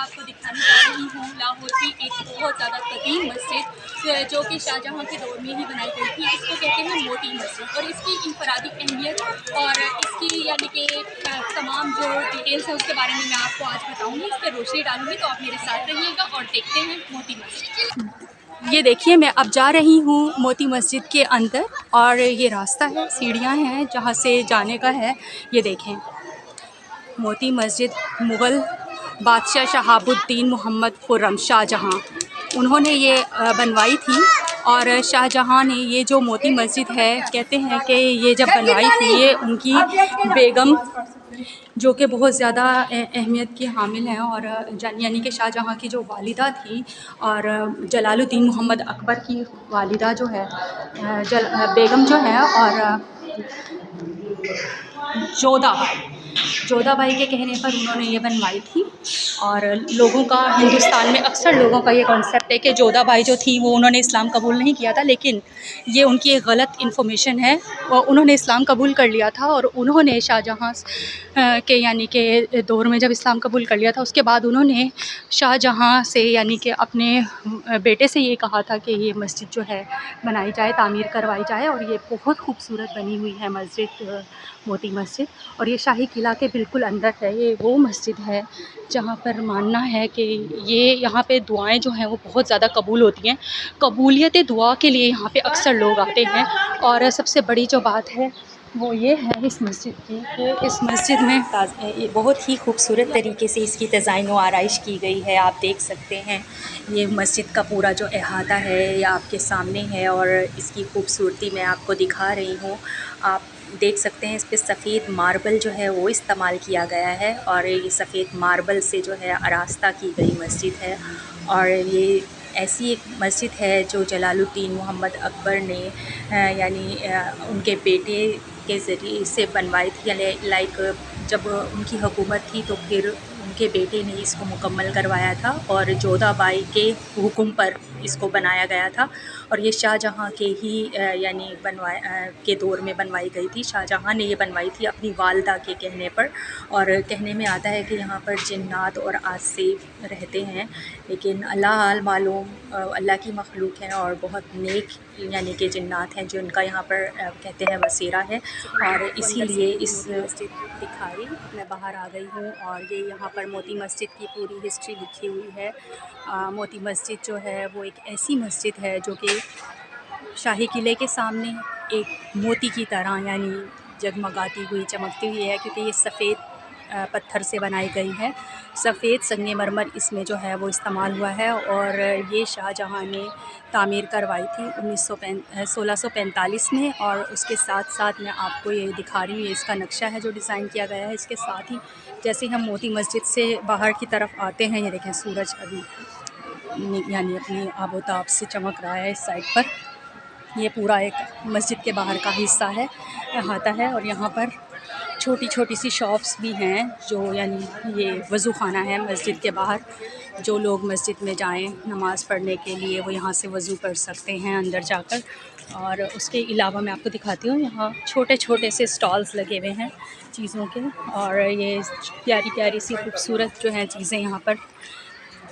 आपको दिखाने जा रही हूँ लाहौर की एक बहुत ज़्यादा कदीम मस्जिद जो कि शाहजहाँ के दौर में ही बनाई गई थी। इसको कहते हैं मोती मस्जिद और इसकी इनफरादी अहमियत और इसकी यानी कि तमाम जो डिटेल्स हैं उसके बारे में मैं आपको आज बताऊँगी, इस पर रोशनी डालूँगी। तो आप मेरे साथ रहिएगा और देखते हैं मोती मस्जिद। ये देखिए मैं अब जा रही हूँ मोती मस्जिद के अंदर और ये रास्ता है, सीढ़ियाँ हैं जहाँ से जाने का है। ये देखें मोती मस्जिद मुग़ल बादशाह शहाबुद्दीन मोहम्मद खुर्रम शाहजहाँ उन्होंने ये बनवाई थी। और शाहजहाँ ने ये जो मोती मस्जिद है कहते हैं कि ये जब बनवाई थी ये उनकी बेगम जो कि बहुत ज़्यादा अहमियत की हामिल हैं और यानी कि शाहजहाँ की जो वालिदा थी और जलालुद्दीन मोहम्मद अकबर की वालिदा जो है बेगम जो है और जोधाबाई के कहने पर उन्होंने ये बनवाई थी। और लोगों का हिंदुस्तान में अक्सर लोगों का ये कॉन्सेप्ट है कि जोधाबाई जो थी वो उन्होंने इस्लाम कबूल नहीं किया था, लेकिन ये उनकी एक गलत इन्फॉर्मेशन है। उन्होंने इस्लाम कबूल कर लिया था और उन्होंने शाहजहाँ के यानी के दौर में जब इस्लाम कबूल कर लिया था उसके बाद उन्होंने शाहजहाँ से यानी कि अपने बेटे से ये कहा था कि ये मस्जिद जो है बनाई जाए, तामीर करवाई जाए। और ये बहुत खूबसूरत बनी हुई है मस्जिद मोती मस्जिद और ये शाही किला के बिल्कुल अंदर है। ये वो मस्जिद है जहाँ पर मानना है कि ये यहाँ पे दुआएं जो हैं वो बहुत ज़्यादा कबूल होती हैं। कबूलियत दुआ के लिए यहाँ पे अक्सर लोग आते हैं। और सबसे बड़ी जो बात है वो ये है इस मस्जिद की कि इस मस्जिद में बहुत ही खूबसूरत तरीके से इसकी डिज़ाइन व आराइश की गई है। आप देख सकते हैं ये मस्जिद का पूरा जो अहाता है ये आपके सामने है और इसकी खूबसूरती मैं आपको दिखा रही हूँ। आप देख सकते हैं इस पे सफ़ेद मार्बल जो है वो इस्तेमाल किया गया है और ये सफ़ेद मार्बल से जो है आरास्ता की गई मस्जिद है। और ये ऐसी एक मस्जिद है जो जलालुद्दीन मोहम्मद अकबर ने यानी उनके बेटे के ज़रिए से बनवाई थी। यानी लाइक जब उनकी हुकूमत थी तो फिर उनके बेटे ने इसको मुकम्मल करवाया था और जोधाबाई के हुक्म पर इसको बनाया गया था। और ये शाहजहाँ के ही यानी के दौर में बनवाई गई थी। शाहजहाँ ने ये बनवाई थी अपनी वालिदा के कहने पर। और कहने में आता है कि यहाँ पर जिन्नात और आसे रहते हैं, लेकिन अल्लाह हाल मालूम, अल्लाह की मखलूक है और बहुत नेक यानी कि जिन्नात हैं जो उनका यहाँ पर कहते हैं बसेरा है। और इसीलिए इस दिखाई मैं बाहर आ गई हूँ और ये यहाँ पर मोती मस्जिद की पूरी हिस्ट्री लिखी हुई है। मोती मस्जिद जो है वो एक ऐसी मस्जिद है जो कि शाही किले के सामने एक मोती की तरह यानी जगमगाती हुई चमकती हुई है, क्योंकि ये सफ़ेद पत्थर से बनाई गई है। सफ़ेद संगमरमर इसमें जो है वो इस्तेमाल हुआ है और ये शाहजहाँ ने तामीर करवाई थी 1645 में। और उसके साथ साथ मैं आपको ये दिखा रही हूँ, इसका नक्शा है जो डिज़ाइन किया गया है। इसके साथ ही जैसे हम मोती मस्जिद से बाहर की तरफ आते हैं, ये देखें सूरज अभी यानी अपनी आबोताब से चमक रहा है इस साइड पर। ये पूरा एक मस्जिद के बाहर का हिस्सा है, अहाता है। और यहाँ पर छोटी छोटी सी शॉप्स भी हैं जो यानी ये वज़ू ख़ाना है मस्जिद के बाहर। जो लोग मस्जिद में जाएं नमाज़ पढ़ने के लिए वो यहाँ से वज़ू कर सकते हैं अंदर जाकर। और उसके अलावा मैं आपको दिखाती हूँ, यहाँ छोटे छोटे से स्टॉल्स लगे हुए हैं चीज़ों के। और ये प्यारी प्यारी सी खूबसूरत जो हैं चीज़ें यहाँ पर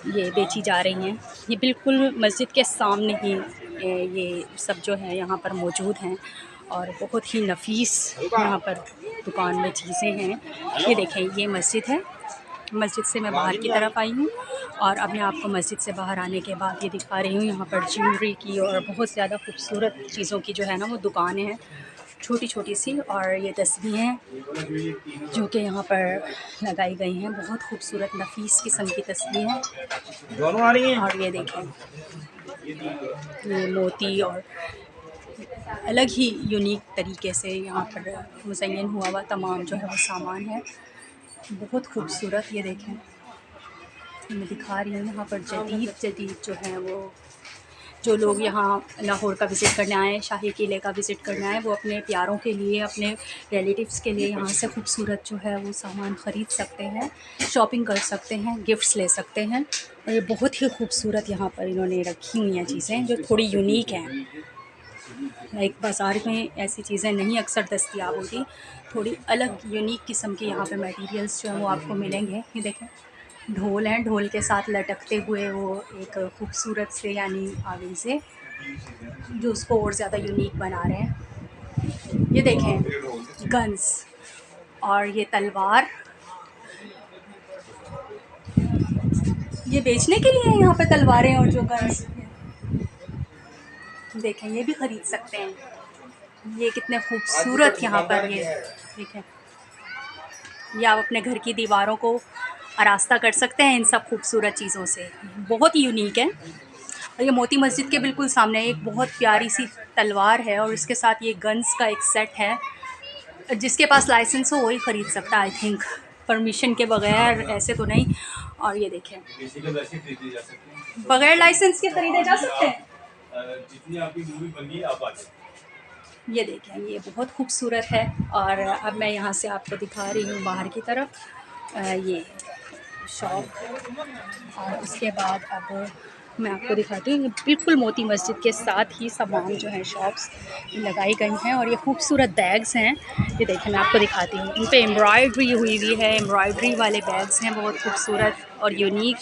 ये बेची जा रही हैं। ये बिल्कुल मस्जिद के सामने ही ये सब जो है यहाँ पर मौजूद हैं और बहुत ही नफीस यहाँ पर दुकान में चीज़ें हैं। ये देखें ये मस्जिद है, मस्जिद से मैं बाहर की तरफ आई हूँ और अब मैं आपको मस्जिद से बाहर आने के बाद ये दिखा रही हूँ यहाँ पर ज्वेलरी की और बहुत ज़्यादा खूबसूरत चीज़ों की जो है ना वो दुकानें हैं छोटी छोटी सी। और ये तस्वीरें जो कि यहाँ पर लगाई गई हैं बहुत खूबसूरत नफीस किस्म की तस्वीरें दोनों आ रही हैं। और ये देखें ये मोती और अलग ही यूनिक तरीके से यहाँ पर मुज़य्यन हुआ हुआ तमाम जो है वो सामान है, बहुत खूबसूरत। ये देखें मैं दिखा रही हूँ यहाँ पर जदीद जो है वो जो लोग यहाँ लाहौर का विज़िट करने आए, शाही किले का विज़िट करने आए, वो अपने प्यारों के लिए, अपने रिलेटिव्स के लिए यहाँ से खूबसूरत जो है वो सामान ख़रीद सकते हैं, शॉपिंग कर सकते हैं, गिफ्ट्स ले सकते हैं। और ये बहुत ही खूबसूरत यहाँ पर इन्होंने रखी हुई हैं चीज़ें जो थोड़ी यूनिक हैं। लाइक बाज़ार में ऐसी चीज़ें नहीं अक्सर दस्तयाब होती, थोड़ी अलग यूनिक किस्म के यहाँ पे मटेरियल्स जो हैं वो आपको मिलेंगे। ये देखें ढोल हैं, ढोल के साथ लटकते हुए वो एक खूबसूरत से यानी आगे से जो उसको और ज़्यादा यूनिक बना रहे हैं। ये देखें गन्स और ये तलवार, ये बेचने के लिए है यहाँ पे तलवारें और जो गन्स देखें, ये भी ख़रीद सकते हैं। ये कितने खूबसूरत यहाँ पर ये देखें, ये आप अपने घर की दीवारों को आरास्ता कर सकते हैं इन सब खूबसूरत चीज़ों से। बहुत ही यूनिक है। और ये मोती मस्जिद के बिल्कुल सामने एक बहुत प्यारी सी तलवार है और इसके साथ ये गन्स का एक सेट है। जिसके पास लाइसेंस हो वही ख़रीद सकता है, आई थिंक, परमिशन के बगैर ऐसे तो नहीं। और ये देखें, बगैर लाइसेंस के ख़रीदे जा सकते हैं। जितनी आपकी मूवी बनी आप आ जाए। ये देखें, ये बहुत खूबसूरत है। और अब मैं यहाँ से आपको दिखा रही हूँ बाहर की तरफ ये शॉप। और उसके बाद अब मैं आपको दिखाती हूँ, बिल्कुल मोती मस्जिद के साथ ही तमाम जो है शॉप्स लगाई गई हैं। और ये खूबसूरत बैग्स हैं, ये देखें मैं आपको दिखाती हूँ, इन पे एम्ब्रॉयडरी हुई हुई है। एम्ब्रॉयडरी वाले बैग्स हैं, बहुत खूबसूरत और यूनिक।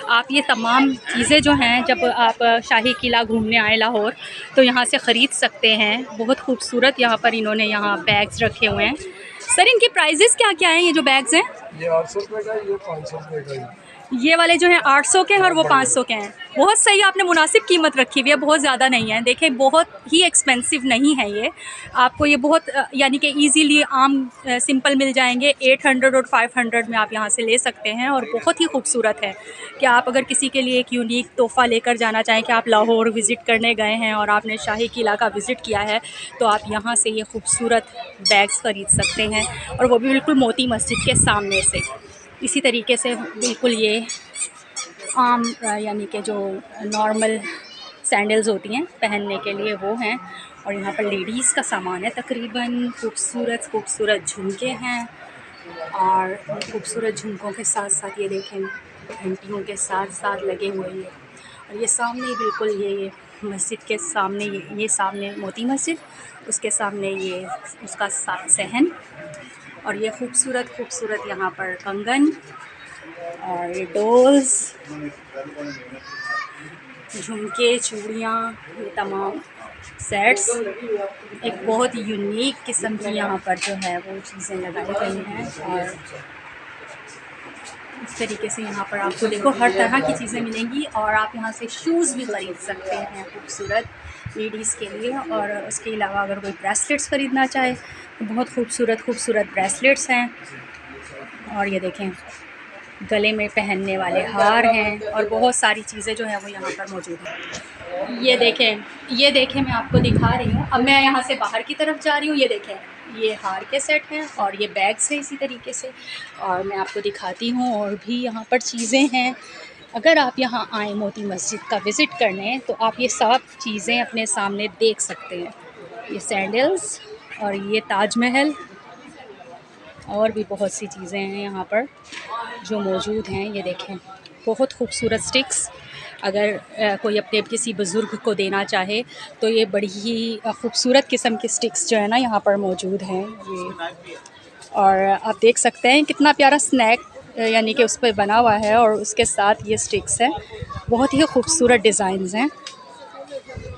आप ये तमाम चीज़ें जो हैं जब आप शाही किला घूमने आए लाहौर तो यहाँ से ख़रीद सकते हैं। बहुत खूबसूरत यहाँ पर इन्होंने यहाँ बैग्स रखे हुए हैं। सर इनके प्राइजेस क्या क्या हैं, ये जो बैग्स हैं? ये 800 रुपये का, ये 500 रुपये का। ये वाले जो हैं 800 के हैं और वो 500 के हैं। बहुत सही, आपने मुनासिब कीमत रखी हुई है, बहुत ज़्यादा नहीं है। देखें बहुत ही एक्सपेंसिव नहीं है ये, आपको ये बहुत यानी कि इजीली आम सिंपल मिल जाएंगे। 800 और 500 में आप यहाँ से ले सकते हैं। और बहुत ही खूबसूरत है कि आप अगर किसी के लिए एक यूनिक तोहफ़ा लेकर जाना चाहें कि आप लाहौर विज़िट करने गए हैं और आपने शाही किला का विज़िट किया है तो आप यहाँ से ये खूबसूरत बैग्स ख़रीद सकते हैं। और वो भी बिल्कुल मोती मस्जिद के सामने से। इसी तरीके से बिल्कुल ये आम यानी कि जो नॉर्मल सैंडल्स होती हैं पहनने के लिए वो हैं। और यहाँ पर लेडीज़ का सामान है तकरीबन। खूबसूरत खूबसूरत झुमके हैं और खूबसूरत झुमकों के साथ साथ ये देखें घंटियों के साथ साथ लगे हुए हैं। और ये सामने बिल्कुल ये मस्जिद के सामने ये सामने मोती मस्जिद, उसके सामने ये उसका सहन। और ये खूबसूरत खूबसूरत यहाँ पर कंगन और ये डोल्स, झुमके, चूड़ियाँ, ये तमाम सेट्स एक बहुत यूनिक किस्म की यहाँ पर जो है वो चीज़ें लगाई गई हैं। और इस तरीके से यहाँ पर आपको देखो हर तरह की चीज़ें मिलेंगी। और आप यहाँ से शूज़ भी ख़रीद सकते हैं खूबसूरत लेडीज़ के लिए। और उसके अलावा अगर कोई ब्रेसलेट्स ख़रीदना चाहे तो बहुत खूबसूरत खूबसूरत ब्रेसलेट्स हैं। और ये देखें गले में पहनने वाले हार हैं और बहुत सारी चीज़ें जो हैं वो यहाँ पर मौजूद हैं। ये देखें मैं आपको दिखा रही हूँ। अब मैं यहाँ से बाहर की तरफ जा रही हूँ। ये देखें ये हार के सेट हैं और ये बैग्स हैं इसी तरीके से। और मैं आपको दिखाती हूँ और भी यहाँ पर चीज़ें हैं। अगर आप यहाँ आएँ मोती मस्जिद का विज़िट करने तो आप ये सब चीज़ें अपने सामने देख सकते हैं। ये सैंडल्स और ये ताजमहल और भी बहुत सी चीज़ें हैं यहाँ पर जो मौजूद हैं। ये देखें बहुत खूबसूरत स्टिक्स, अगर कोई अपने किसी बुज़ुर्ग को देना चाहे तो ये बड़ी ही खूबसूरत किस्म के स्टिक्स जो है ना यहाँ पर मौजूद हैं ये। और आप देख सकते हैं कितना प्यारा स्नैक यानी कि उस पर बना हुआ है और उसके साथ ये स्टिक्स हैं। बहुत ही खूबसूरत डिज़ाइंस हैं,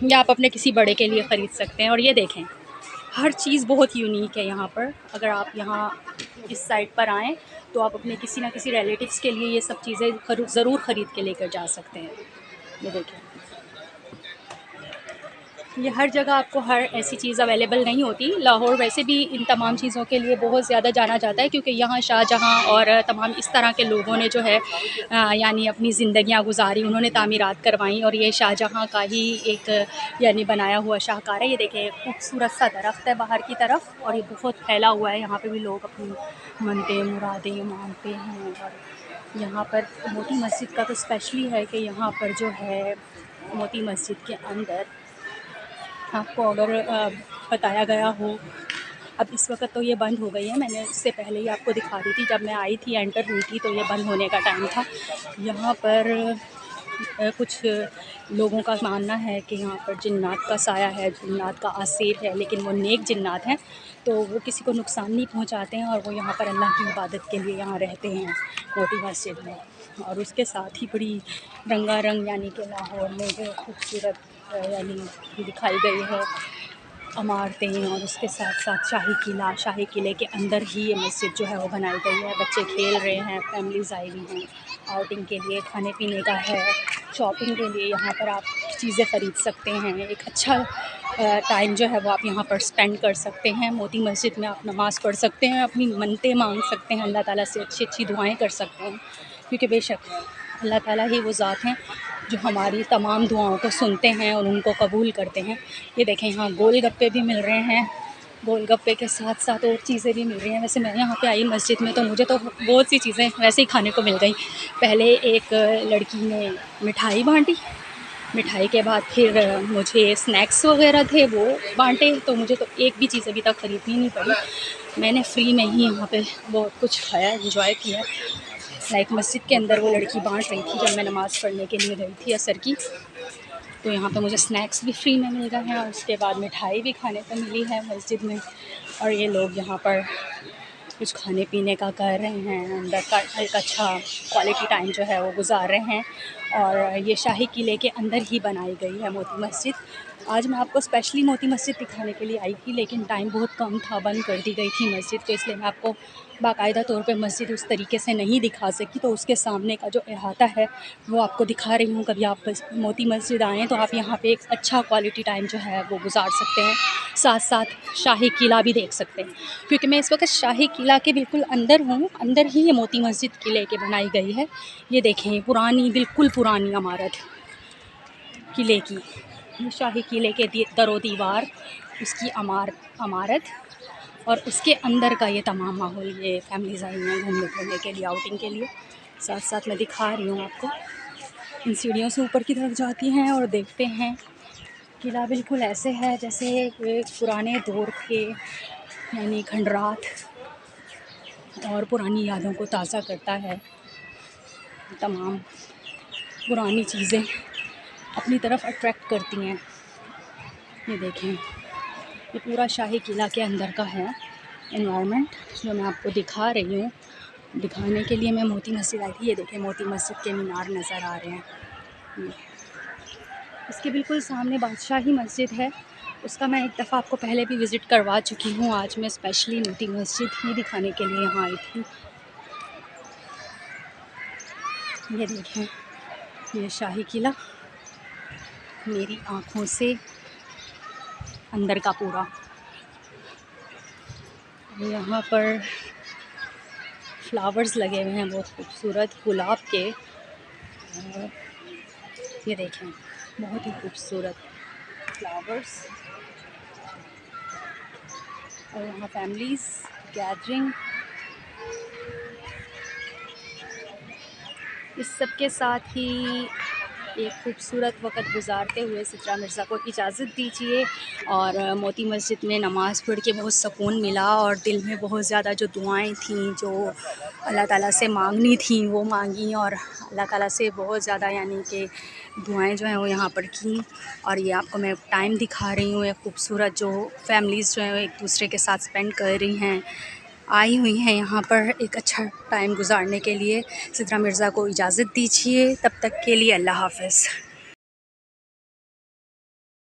ये आप अपने किसी बड़े के लिए ख़रीद सकते हैं। और ये देखें हर चीज़ बहुत यूनिक है यहाँ पर। अगर आप यहाँ इस साइड पर आएँ तो आप अपने किसी ना किसी रिलेटिव्स के लिए ये सब चीज़ें ज़रूर ख़रीद के लेकर जा सकते हैं। ये देखें ये हर जगह आपको हर ऐसी चीज़ अवेलेबल नहीं होती। लाहौर वैसे भी इन तमाम चीज़ों के लिए बहुत ज़्यादा जाना जाता है क्योंकि यहाँ शाहजहाँ और तमाम इस तरह के लोगों ने जो है यानी अपनी ज़िंदगियाँ गुजारी, उन्होंने तामीरात करवाई और ये शाहजहाँ का ही एक यानी बनाया हुआ शाहकार है। ये देखें खूबसूरत सा दरख्त है बाहर की तरफ और ये बहुत फैला हुआ है। यहाँ पर भी लोग अपनी मनते मुरादें मांगते हैं। और यहाँ पर मोती मस्जिद का तो स्पेशली है कि यहाँ पर जो है मोती मस्जिद के अंदर आपको अगर बताया गया हो, अब इस वक्त तो ये बंद हो गई है, मैंने इससे पहले ही आपको दिखा दी थी जब मैं आई थी एंटर हुई थी तो ये बंद होने का टाइम था। यहाँ पर कुछ लोगों का मानना है कि यहाँ पर जिन्नात का साया है, जिन्नात का आसेर है, लेकिन वो नेक जिन्नात हैं, तो वो किसी को नुकसान नहीं पहुँचाते हैं और वो यहाँ पर अल्लाह की इबादत के लिए यहाँ रहते हैं मोती मस्जिद में। और उसके साथ ही बड़ी रंगारंग यानी कि लाहौर में जो खूबसूरत यानी दिखाई गई है इमारतें, और उसके साथ साथ शाही किले के अंदर ही ये मस्जिद जो है वो बनाई गई है। बच्चे खेल रहे हैं, फैमिलीज़ आई हुई हैं आउटिंग के लिए, खाने पीने का है, शॉपिंग के लिए यहाँ पर आप चीज़ें ख़रीद सकते हैं। एक अच्छा टाइम जो है वो आप यहाँ पर स्पेंड कर सकते हैं। मोती मस्जिद में आप नमाज़ पढ़ सकते हैं, अपनी मन्नतें मांग सकते हैं, अल्लाह ताला से अच्छी अच्छी दुआएं कर सकते हैं, क्योंकि बेशक अल्लाह ताला ही वो ज़ात हैं जो हमारी तमाम दुआओं को सुनते हैं और उनको कबूल करते हैं। ये देखें, यहाँ गोलगप्पे भी मिल रहे हैं, गोलगप्पे के साथ साथ और चीज़ें भी मिल रही हैं। वैसे मैं यहाँ पे आई मस्जिद में तो मुझे तो बहुत सी चीज़ें वैसे ही खाने को मिल गई। पहले एक लड़की ने मिठाई बाँटी, मिठाई के बाद फिर मुझे स्नैक्स वगैरह थे वो बाँटे, तो मुझे तो एक भी चीज़ अभी तक ख़रीदनी नहीं पड़ी। मैंने फ्री में ही यहाँ पे बहुत कुछ खाया, एंजॉय किया। लाइक मस्जिद के अंदर वो लड़की बाँट रही थी जब मैं नमाज़ पढ़ने के लिए गई थी असर की, तो यहाँ पे मुझे स्नैक्स भी फ्री में मिल गए हैं और उसके बाद मिठाई भी खाने को मिली है मस्जिद में। और ये लोग यहाँ पर कुछ खाने पीने का कर रहे हैं, अंदर का एक अच्छा क्वालिटी टाइम जो है वो गुजार रहे हैं। और ये शाही किले के अंदर ही बनाई गई है मोती मस्जिद। आज मैं आपको स्पेशली मोती मस्जिद दिखाने के लिए आई थी, लेकिन टाइम बहुत कम था, बंद कर दी गई थी मस्जिद, तो इसलिए मैं आपको बाकायदा तौर पे मस्जिद उस तरीके से नहीं दिखा सकी। तो उसके सामने का जो अहाता है वो आपको दिखा रही हूँ। कभी आप मोती मस्जिद आएँ तो आप यहाँ पे एक अच्छा क्वालिटी टाइम जो है वो गुजार सकते हैं, साथ साथ शाही किला भी देख सकते हैं, क्योंकि मैं इस वक्त शाही किला के बिल्कुल अंदर हूँ। अंदर ही ये मोती मस्जिद किले के बनाई गई है। ये देखें, पुरानी, बिल्कुल पुरानी इमारत किले की, ये शाही किले के दरो दीवार, उसकी इमारत और उसके अंदर का ये तमाम माहौल। ये फैमिलीज़ आई हैं घूमने फिरने के लिए, आउटिंग के लिए। साथ साथ मैं दिखा रही हूँ आपको, इन सीढ़ियों से ऊपर की तरफ जाती हैं और देखते हैं किला बिल्कुल ऐसे है जैसे एक पुराने दौर के यानी खंडरात और पुरानी यादों को ताज़ा करता है। तमाम पुरानी चीज़ें अपनी तरफ अट्रैक्ट करती हैं। ये देखें, ये पूरा शाही किला के अंदर का है एनवायरनमेंट जो मैं आपको दिखा रही हूँ। दिखाने के लिए मैं मोती मस्जिद आई थी। ये देखें, मोती मस्जिद के मीनार नज़र आ रहे हैं। इसके बिल्कुल सामने बादशाही मस्जिद है, उसका मैं एक दफ़ा आपको पहले भी विज़िट करवा चुकी हूँ। आज मैं स्पेशली मोती मस्जिद ही दिखाने के लिए यहाँ आई थी। ये देखें, ये शाही किला मेरी आँखों से अंदर का पूरा। यहाँ पर फ्लावर्स लगे हुए हैं बहुत खूबसूरत गुलाब के। ये देखें, बहुत ही खूबसूरत फ्लावर्स। और यहाँ फैमिलीज़ गैदरिंग, इस सब के साथ ही एक खूबसूरत वक़्त गुजारते हुए सित्रा मिर्ज़ा को इजाज़त दीजिए। और मोती मस्जिद में नमाज़ पढ़ के बहुत सुकून मिला और दिल में बहुत ज़्यादा जो दुआएं थीं, जो अल्लाह ताला से मांगनी थी वो मांगी, और अल्लाह ताला से बहुत ज़्यादा यानी कि दुआएं जो हैं वो यहाँ पर की। और ये आपको मैं टाइम दिखा रही हूँ, एक खूबसूरत जो फैमिलीज़ जो हैं एक दूसरे के साथ स्पेंड कर रही हैं, आई हुई हैं यहाँ पर एक अच्छा टाइम गुजारने के लिए। सित्रा मिर्ज़ा को इजाज़त दीजिए, तब तक के लिए अल्लाह हाफ़िज़।